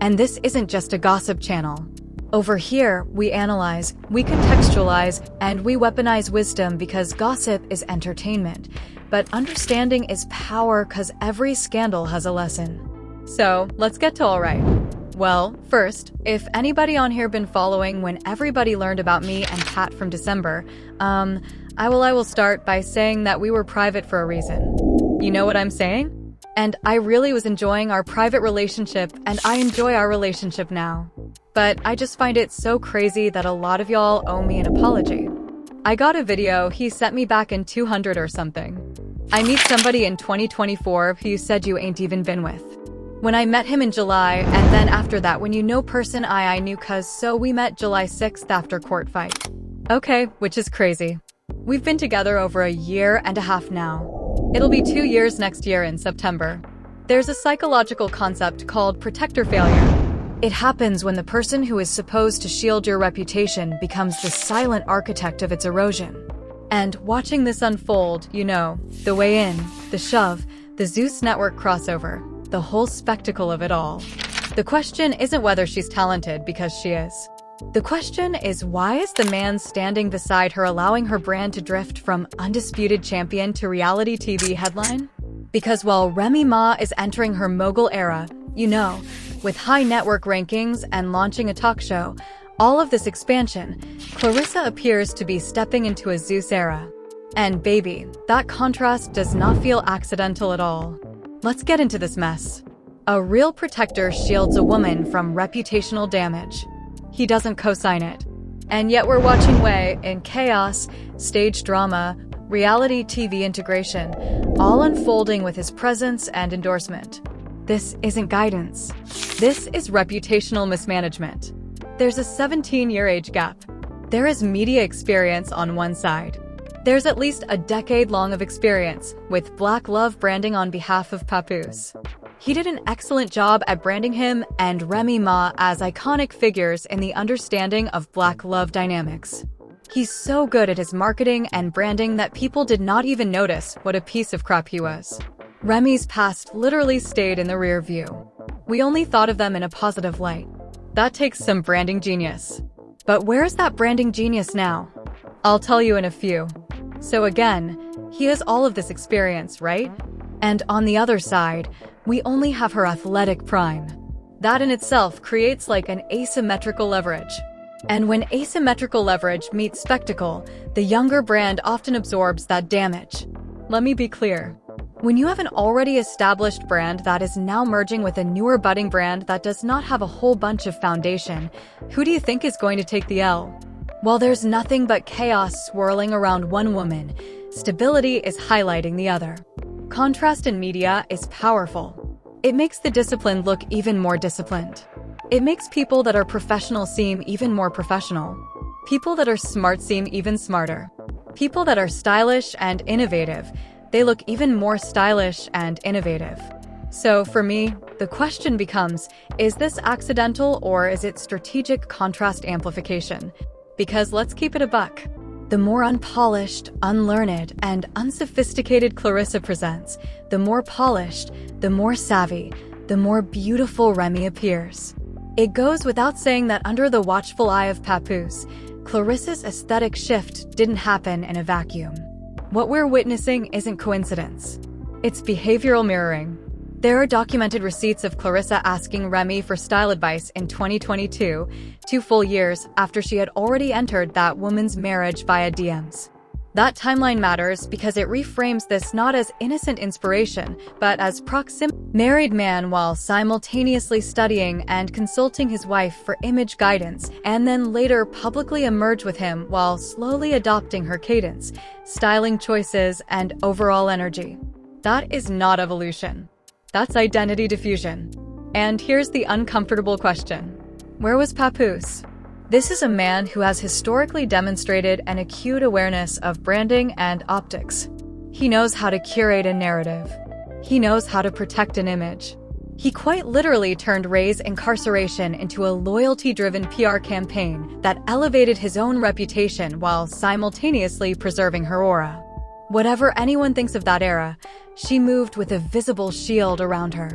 And this isn't just a gossip channel. Over here, we analyze, we contextualize, and we weaponize wisdom because gossip is entertainment. But understanding is power because every scandal has a lesson. So, let's get to all right. Well, first, if anybody on here been following when everybody learned about me and Pat from December, I will start by saying that we were private for a reason. You know what I'm saying? And I really was enjoying our private relationship, and I enjoy our relationship now. But I just find it so crazy that a lot of y'all owe me an apology. I got a video he sent me back in 200 or something. I meet somebody in 2024 who you said you ain't even been with. When I met him in July, and then after that when you know person I knew cuz so we met July 6th after court fight. Okay, which is crazy. We've been together over a year and a half now. It'll be 2 years next year in September. There's a psychological concept called protector failure. It happens when the person who is supposed to shield your reputation becomes the silent architect of its erosion. And watching this unfold, you know, the way in, the shove, the Zeus network crossover, the whole spectacle of it all. The question isn't whether she's talented, because she is. The question is, why is the man standing beside her allowing her brand to drift from undisputed champion to reality TV headline? Because while Remy Ma is entering her mogul era, you know, with high network rankings and launching a talk show, all of this expansion, Claressa appears to be stepping into a Zeus era. And baby, that contrast does not feel accidental at all. Let's get into this mess. A real protector shields a woman from reputational damage. He doesn't co-sign it. And yet we're watching Wei in chaos, stage drama, reality TV integration, all unfolding with his presence and endorsement. This isn't guidance. This is reputational mismanagement. There's a 17-year age gap. There is media experience on one side. There's at least a decade-long of experience with Black Love branding on behalf of Papoose. He did an excellent job at branding him and Remy Ma as iconic figures in the understanding of Black Love dynamics. He's so good at his marketing and branding that people did not even notice what a piece of crap he was. Remy's past literally stayed in the rear view. We only thought of them in a positive light. That takes some branding genius. But where's that branding genius now? I'll tell you in a few. So again, he has all of this experience, right? And on the other side, we only have her athletic prime. That in itself creates like an asymmetrical leverage. And when asymmetrical leverage meets spectacle, the younger brand often absorbs that damage. Let me be clear. When you have an already established brand that is now merging with a newer budding brand that does not have a whole bunch of foundation, who do you think is going to take the L? While there's nothing but chaos swirling around one woman, stability is highlighting the other. Contrast in media is powerful. It makes the discipline look even more disciplined. It makes people that are professional seem even more professional. People that are smart seem even smarter. People that are stylish and innovative, they look even more stylish and innovative. So for me, the question becomes, is this accidental or is it strategic contrast amplification? Because let's keep it a buck. The more unpolished, unlearned, and unsophisticated Claressa presents, the more polished, the more savvy, the more beautiful Remy appears. It goes without saying that under the watchful eye of Papoose, Claressa's aesthetic shift didn't happen in a vacuum. What we're witnessing isn't coincidence. It's behavioral mirroring. There are documented receipts of Claressa asking Remy for style advice in 2022, 2 full years after she had already entered that woman's marriage via DMs. That timeline matters because it reframes this not as innocent inspiration, but as married man while simultaneously studying and consulting his wife for image guidance, and then later publicly emerge with him while slowly adopting her cadence, styling choices, and overall energy. That is not evolution. That's identity diffusion. And here's the uncomfortable question. Where was Papoose? This is a man who has historically demonstrated an acute awareness of branding and optics. He knows how to curate a narrative. He knows how to protect an image. He quite literally turned Ray's incarceration into a loyalty-driven PR campaign that elevated his own reputation while simultaneously preserving her aura. Whatever anyone thinks of that era, she moved with a visible shield around her.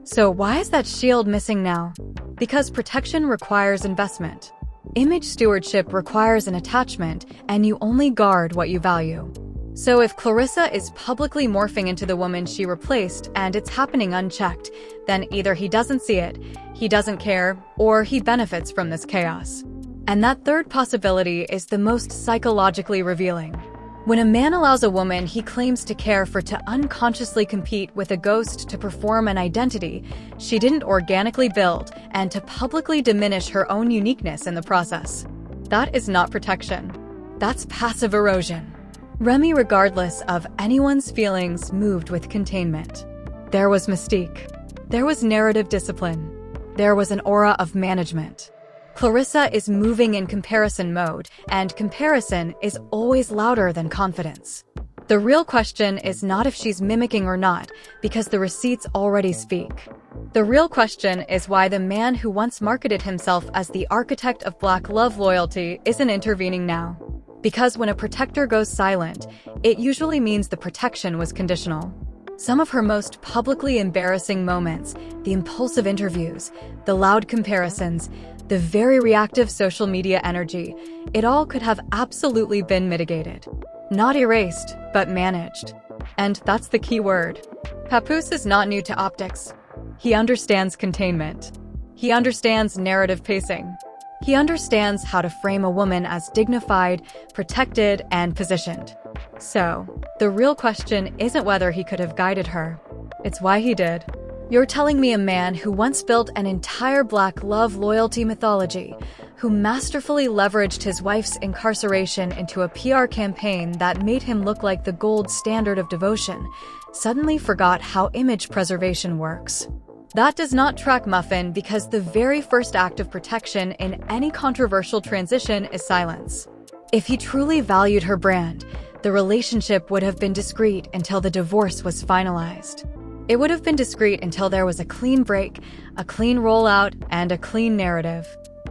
So why is that shield missing now? Because protection requires investment. Image stewardship requires an attachment, and you only guard what you value. So if Claressa is publicly morphing into the woman she replaced and it's happening unchecked, then either he doesn't see it, he doesn't care, or he benefits from this chaos. And that third possibility is the most psychologically revealing. When a man allows a woman he claims to care for to unconsciously compete with a ghost to perform an identity she didn't organically build and to publicly diminish her own uniqueness in the process. That is not protection. That's passive erosion. Remy, regardless of anyone's feelings, moved with containment. There was mystique. There was narrative discipline. There was an aura of management. Claressa is moving in comparison mode, and comparison is always louder than confidence. The real question is not if she's mimicking or not, because the receipts already speak. The real question is why the man who once marketed himself as the architect of Black love loyalty isn't intervening now. Because when a protector goes silent, it usually means the protection was conditional. Some of her most publicly embarrassing moments, the impulsive interviews, the loud comparisons, the very reactive social media energy, it all could have absolutely been mitigated. Not erased, but managed. And that's the key word. Papoose is not new to optics. He understands containment. He understands narrative pacing. He understands how to frame a woman as dignified, protected, and positioned. So, the real question isn't whether he could have guided her. It's why he did. You're telling me a man who once built an entire Black love loyalty mythology, who masterfully leveraged his wife's incarceration into a PR campaign that made him look like the gold standard of devotion, suddenly forgot how image preservation works. That does not track Muffin because the very first act of protection in any controversial transition is silence. If he truly valued her brand, the relationship would have been discreet until the divorce was finalized. It would have been discreet until there was a clean break, a clean rollout, and a clean narrative.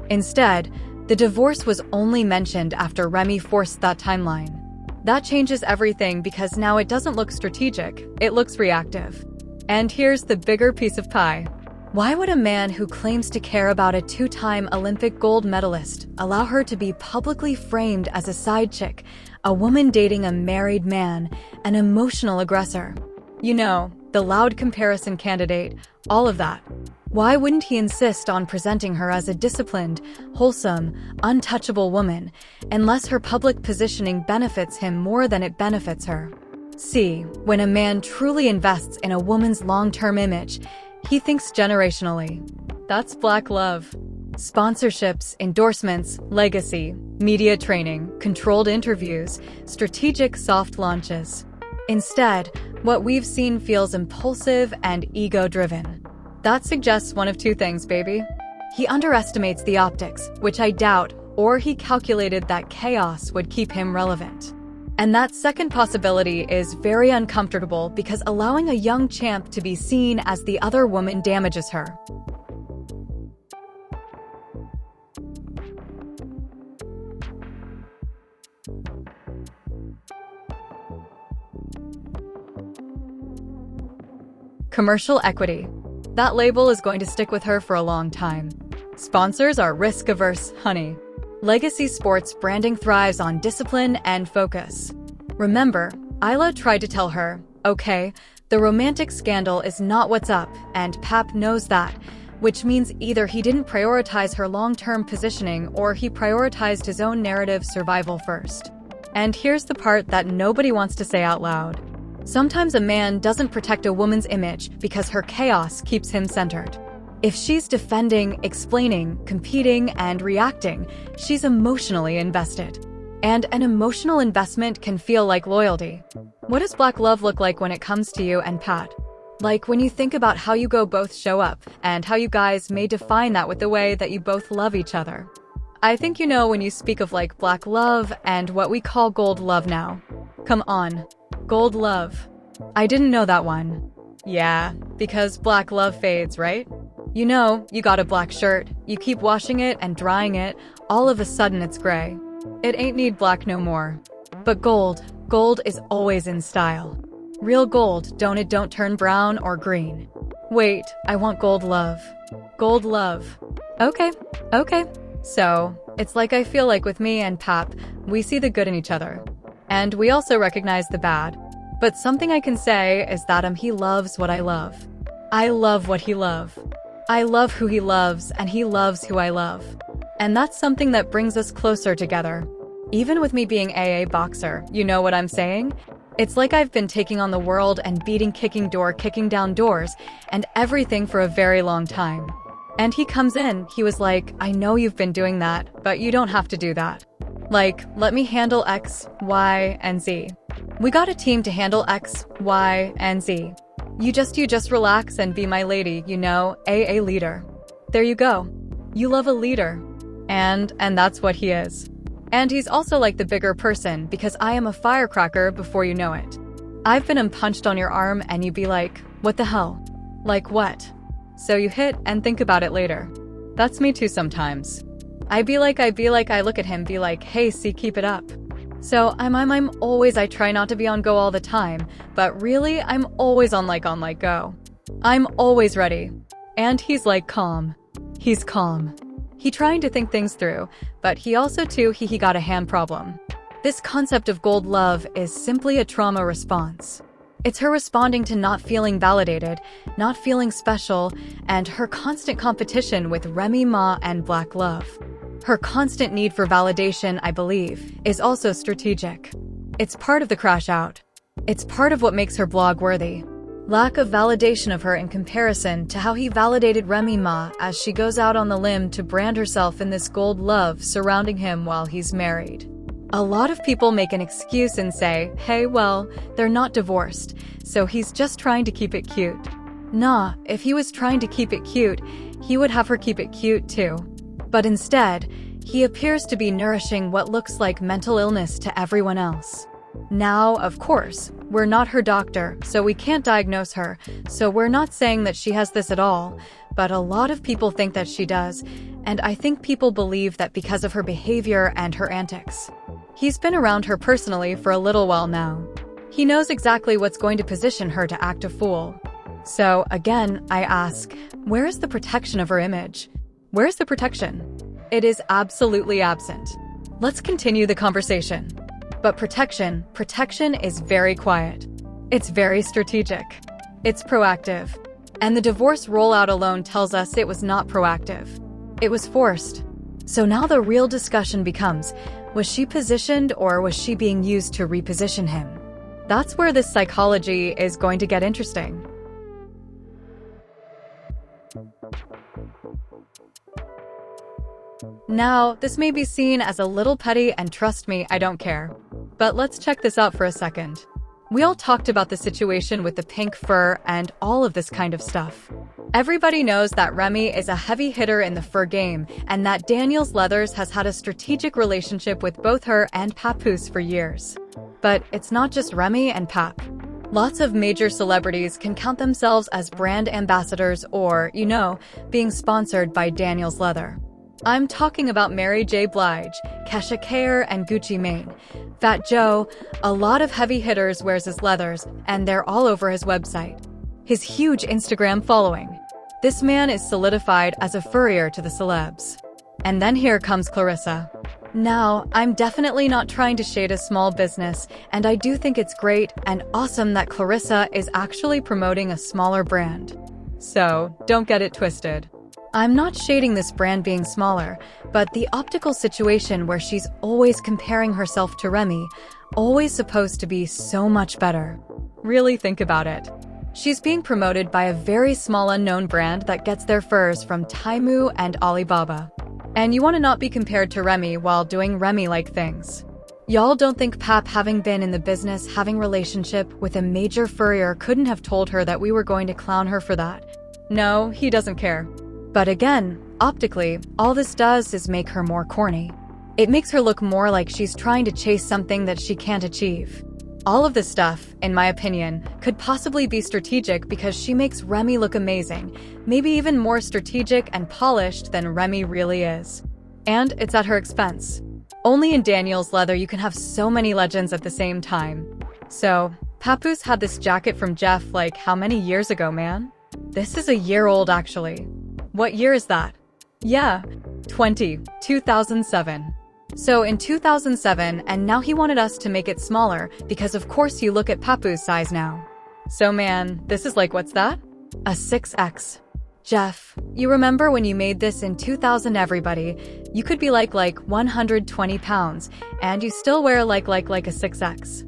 Instead, the divorce was only mentioned after Remy forced that timeline. That changes everything because now it doesn't look strategic, it looks reactive. And here's the bigger piece of pie. Why would a man who claims to care about a two-time Olympic gold medalist allow her to be publicly framed as a side chick, a woman dating a married man, an emotional aggressor? You know, the loud comparison candidate, all of that. Why wouldn't he insist on presenting her as a disciplined, wholesome, untouchable woman, unless her public positioning benefits him more than it benefits her? See, when a man truly invests in a woman's long-term image, he thinks generationally. That's Black love. Sponsorships, endorsements, legacy, media training, controlled interviews, strategic soft launches. Instead, what we've seen feels impulsive and ego-driven. That suggests one of two things, baby. He underestimates the optics, which I doubt, or he calculated that chaos would keep him relevant. And that second possibility is very uncomfortable because allowing a young champ to be seen as the other woman damages her. Commercial equity. That label is going to stick with her for a long time. Sponsors are risk-averse, honey. Legacy sports branding thrives on discipline and focus. Remember, Isla tried to tell her, okay, the romantic scandal is not what's up, and Pap knows that, which means either he didn't prioritize her long-term positioning or he prioritized his own narrative survival first. And here's the part that nobody wants to say out loud. Sometimes a man doesn't protect a woman's image because her chaos keeps him centered. If she's defending, explaining, competing, and reacting, she's emotionally invested. And an emotional investment can feel like loyalty. What does Black love look like when it comes to you and Pat? Like when you think about how you go both show up, and how you guys may define that with the way that you both love each other. I think you know when you speak of like Black love and what we call gold love now. Come on. Gold love. I didn't know that one. Yeah, because Black love fades, right? You know, you got a black shirt, you keep washing it and drying it, all of a sudden it's gray. It ain't need black no more. But gold is always in style. Real gold, don't turn brown or green. Wait, I want gold love. Gold love. Okay, okay. So, it's like I feel like with me and Pap, we see the good in each other. And we also recognize the bad. But something I can say is that he loves what I love. I love what he loves. I love who he loves, and he loves who I love. And that's something that brings us closer together. Even with me being AA boxer, you know what I'm saying? It's like I've been taking on the world and beating, kicking down doors, and everything for a very long time. And he comes in, he was like, I know you've been doing that, but you don't have to do that. Like, let me handle X, Y, and Z. We got a team to handle X, Y, and Z. You just relax and be my lady, you know, AA leader. There you go. You love a leader. And that's what he is. And he's also like the bigger person because I am a firecracker before you know it. I've been punched on your arm and you be like, what the hell? Like what? So you hit and think about it later. That's me too sometimes. I look at him, be like, hey, see, keep it up. So I'm always, I try not to be on go all the time, but really I'm always on go. I'm always ready. And he's like calm. He's calm. He trying to think things through, but he also too, he got a hand problem. This concept of gold love is simply a trauma response. It's her responding to not feeling validated, not feeling special, and her constant competition with Remy Ma and Black Love. Her constant need for validation, I believe, is also strategic. It's part of the crash out. It's part of what makes her blog worthy. Lack of validation of her in comparison to how he validated Remy Ma as she goes out on the limb to brand herself in this gold love surrounding him while he's married. A lot of people make an excuse and say, hey, well, they're not divorced, so he's just trying to keep it cute. Nah, if he was trying to keep it cute, he would have her keep it cute too. But instead, he appears to be nourishing what looks like mental illness to everyone else. Now, of course, we're not her doctor, so we can't diagnose her, so we're not saying that she has this at all, but a lot of people think that she does, and I think people believe that because of her behavior and her antics. He's been around her personally for a little while now. He knows exactly what's going to position her to act a fool. So, again, I ask, where is the protection of her image? Where's the protection? It is absolutely absent. Let's continue the conversation. But protection is very quiet. It's very strategic. It's proactive. And the divorce rollout alone tells us it was not proactive. It was forced. So now the real discussion becomes, was she positioned or was she being used to reposition him? That's where this psychology is going to get interesting. Now, this may be seen as a little petty, and trust me, I don't care. But let's check this out for a second. We all talked about the situation with the pink fur and all of this kind of stuff. Everybody knows that Remy is a heavy hitter in the fur game, and that Daniel's Leathers has had a strategic relationship with both her and Papoose for years. But it's not just Remy and Pap. Lots of major celebrities can count themselves as brand ambassadors or, you know, being sponsored by Daniel's Leather. I'm talking about Mary J. Blige, Kesha Care, and Gucci Mane. Fat Joe, a lot of heavy hitters wears his leathers, and they're all over his website. His huge Instagram following. This man is solidified as a furrier to the celebs. And then here comes Claressa. Now, I'm definitely not trying to shade a small business, and I do think it's great and awesome that Claressa is actually promoting a smaller brand. So, don't get it twisted. I'm not shading this brand being smaller, but the optical situation where she's always comparing herself to Remy, always supposed to be so much better. Really think about it. She's being promoted by a very small unknown brand that gets their furs from Temu and Alibaba. And you want to not be compared to Remy while doing Remy-like things. Y'all don't think Pap, having been in the business, having relationship with a major furrier, couldn't have told her that we were going to clown her for that? No, he doesn't care. But again, optically, all this does is make her more corny. It makes her look more like she's trying to chase something that she can't achieve. All of this stuff, in my opinion, could possibly be strategic because she makes Remy look amazing, maybe even more strategic and polished than Remy really is. And it's at her expense. Only in Daniel's Leather you can have so many legends at the same time. So, Papoose had this jacket from Jeff like how many years ago, man? This is a year old actually. What year is that? Yeah, 2007. So in 2007, and now he wanted us to make it smaller because of course you look at Papu's size now. So man, this is like what's that? A 6X. Jeff, you remember when you made this in 2000 everybody, you could be like 120 pounds, and you still wear like a 6X.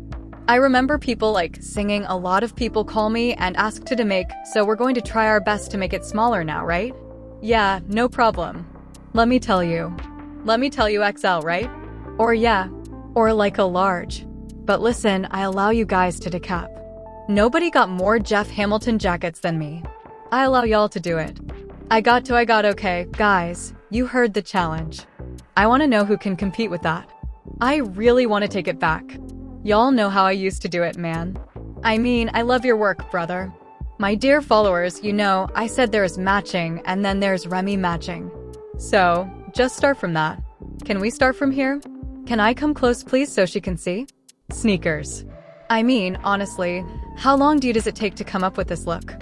I remember people singing a lot of people call me and ask to make, so we're going to try our best to make it smaller now, right? Yeah, no problem. Let me tell you XL, right? Or yeah, or like a large. But listen, I allow you guys to decap. Nobody got more Jeff Hamilton jackets than me. I allow y'all to do it. I got okay, guys, you heard the challenge. I want to know who can compete with that. I really want to take it back. Y'all know how I used to do it, man. I mean, I love your work, brother. My dear followers, you know, I said there's matching and then there's Remy matching. So, just start from that. Can we start from here? Can I come close please so she can see? Sneakers. I mean, honestly, how long does it take to come up with this look?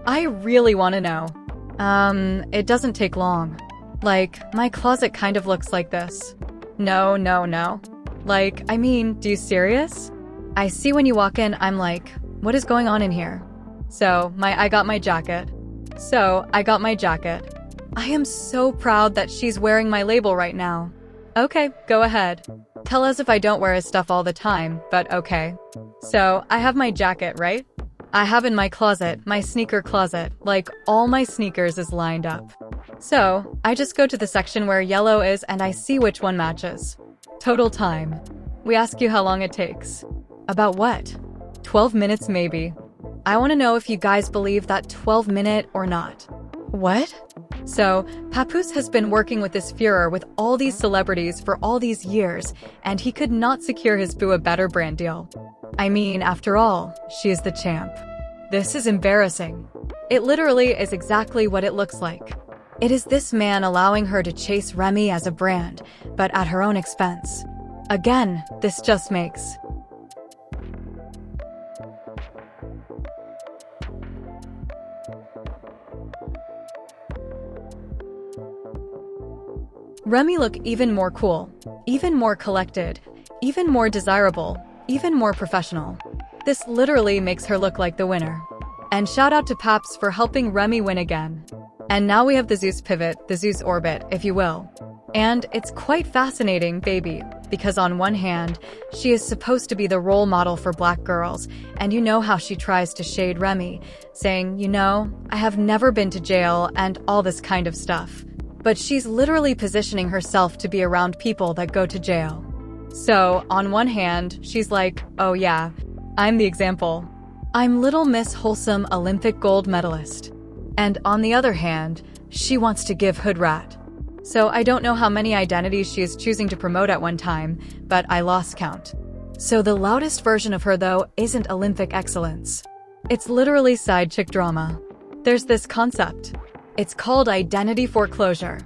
I really want to know. It doesn't take long. My closet kind of looks like this. No. I mean, do you serious? I see when you walk in, I'm like, what is going on in here? So, I got my jacket. I am so proud that she's wearing my label right now. Okay, go ahead. Tell us if I don't wear his stuff all the time, but okay. So, I have my jacket, right? I have in my closet, my sneaker closet, all my sneakers is lined up. So, I just go to the section where yellow is and I see which one matches. Total time. We ask you how long it takes. About what? 12 minutes maybe. I want to know if you guys believe that 12-minute or not. What? So, Papoose has been working with this Führer with all these celebrities for all these years, and he could not secure his boo a better brand deal. I mean, after all, she is the champ. This is embarrassing. It literally is exactly what it looks like. It is this man allowing her to chase Remy as a brand, but at her own expense. Again, this just makes... Remy look even more cool, even more collected, even more desirable, even more professional. This literally makes her look like the winner. And shout out to Paps for helping Remy win again. And now we have the Zeus pivot, the Zeus orbit, if you will. And it's quite fascinating, baby, because on one hand, she is supposed to be the role model for black girls, and you know how she tries to shade Remy, saying, you know, I have never been to jail and all this kind of stuff. But she's literally positioning herself to be around people that go to jail. So, on one hand, she's like, oh yeah, I'm the example. I'm Little Miss Wholesome Olympic gold medalist. And on the other hand, she wants to give hood rat. So I don't know how many identities she is choosing to promote at one time, but I lost count. So the loudest version of her though isn't Olympic excellence. It's literally side chick drama. There's this concept. It's called identity foreclosure.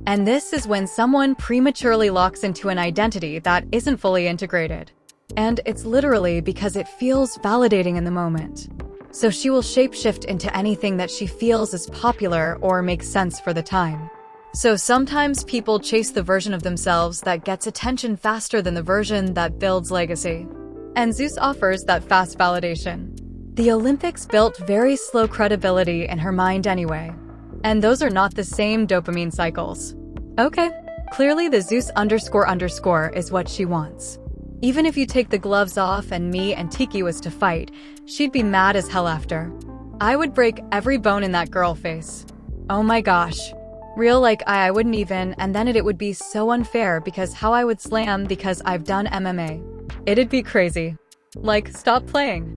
And this is when someone prematurely locks into an identity that isn't fully integrated. And it's literally because it feels validating in the moment. So she will shapeshift into anything that she feels is popular or makes sense for the time. So sometimes people chase the version of themselves that gets attention faster than the version that builds legacy. And Zeus offers that fast validation. The Olympics built very slow credibility in her mind anyway. And those are not the same dopamine cycles. Okay, clearly the Zeus __ is what she wants. Even if you take the gloves off and me and Tiki was to fight, she'd be mad as hell after. I would break every bone in that girl face. Oh my gosh. Real I wouldn't even, and then it would be so unfair because how I would slam because I've done MMA. It'd be crazy. Stop playing.